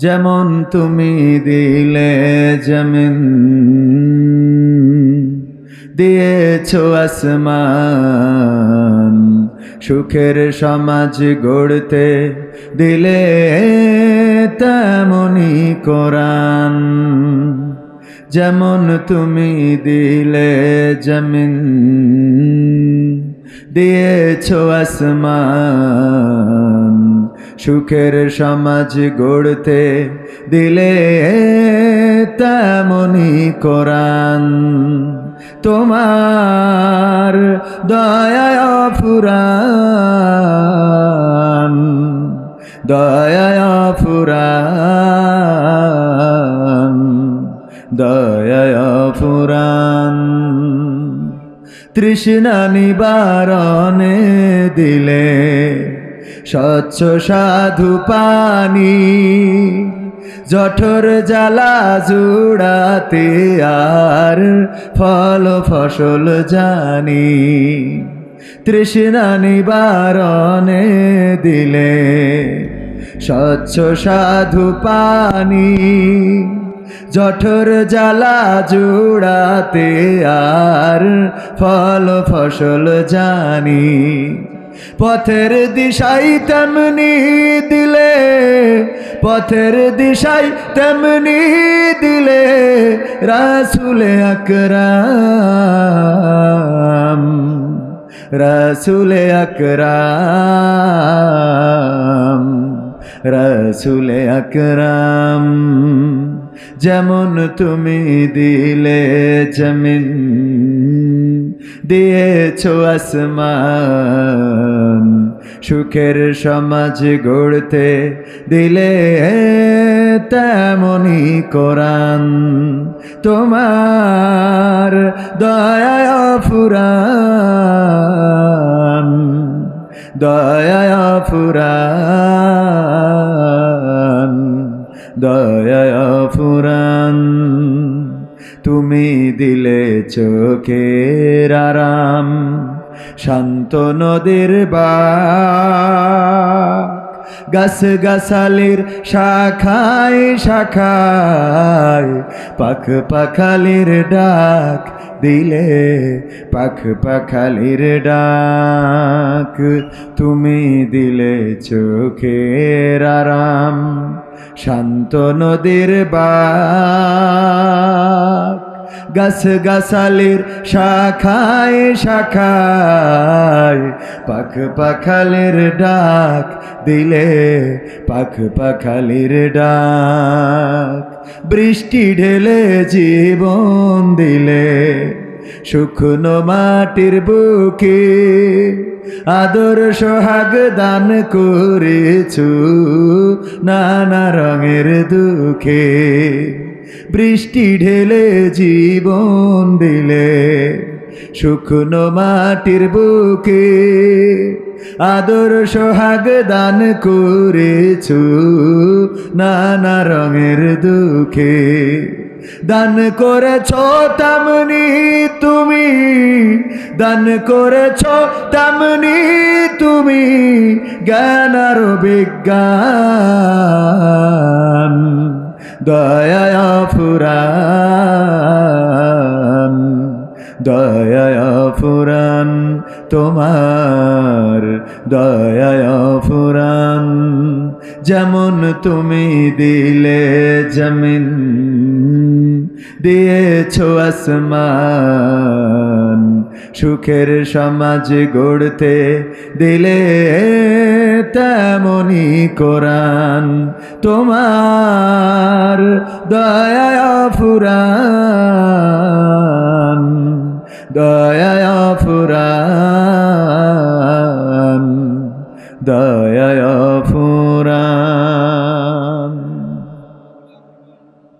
যেমন তুমি দিলে জমিন, দিয়েছো আসমান, সুখের সমাজ গড়তে দিলে তেমনি কোরআন। যেমন তুমি দিলে জমিন, দিয়েছো আসমান, সুখের সমাজ গড়তে দিলে তেমনি কোরআন। তোমার দয়ায় ফুরান, দয়ায় ফুরান, দয়ায় ফুরান। তৃষ্ণা নিবারণে দিলে স্বচ্ছ সাধু পানি, জঠর জ্বালা জুড়াতে আর ফল ফসল জানি। তৃষ্ণা নিবারণে দিলে স্বচ্ছ সাধু পানি, জঠর জ্বালা জুড়াতে আর ফল ফসল জানি। পথের দিশাই তেমনি দিলে, পথের দিশাই তেমনি দিলে রাসূলে আকরাম, রাসূলে আকরাম, রাসূলে আকরাম। যেমন তুমি দিলে জমিন, দিয়েছো আসমান, সুখের সমাজ গড়তে দিলে তেমনি কোরআন। তোমার দয়ায় ফুরান, দয়ায় ফুরান, দয়ায় ফুরান। তুমি দিলে চোখের আরাম, শান্ত নদীর বাঁক, গাছ গাছালির শাখায় শাখায় পাখ পাখালির ডাক দিলে, পাখ পাখালির ডাক। তুমি দিলে চোখের আরাম, শান্ত নদীর বাঁক, গাছ গাছালির শাখায় শাখায় পাখ পাখালির ডাক দিলে, পাখ পাখালির ডাক। বৃষ্টি ঢেলে জীবন দিলে শুকনো মাটির বুকে, আদর সোহাগ দান করেছো নানা রঙের দুঃখে। বৃষ্টি ঢেলে জীবন দিলে শুকনো মাটির বুকে, আদর সোহাগ দান করেছো নানা রঙের দুঃখে। দান করেছ তেমনি তুমি, দান করেছ তেমনি তুমি জ্ঞান আর বিজ্ঞান। দয়ায় ফুরান, দয়ায় ফুরান, তোমার দয়ায় ফুরান। যেমন তুমি দিলে জমিন, দিয়েছো আসমান, সুখের সমাজ গড়তে দিলে তেমনি কোরআন। তোমার দয়ায় ফুরান, দয়ায় ফুরান, দয়ায়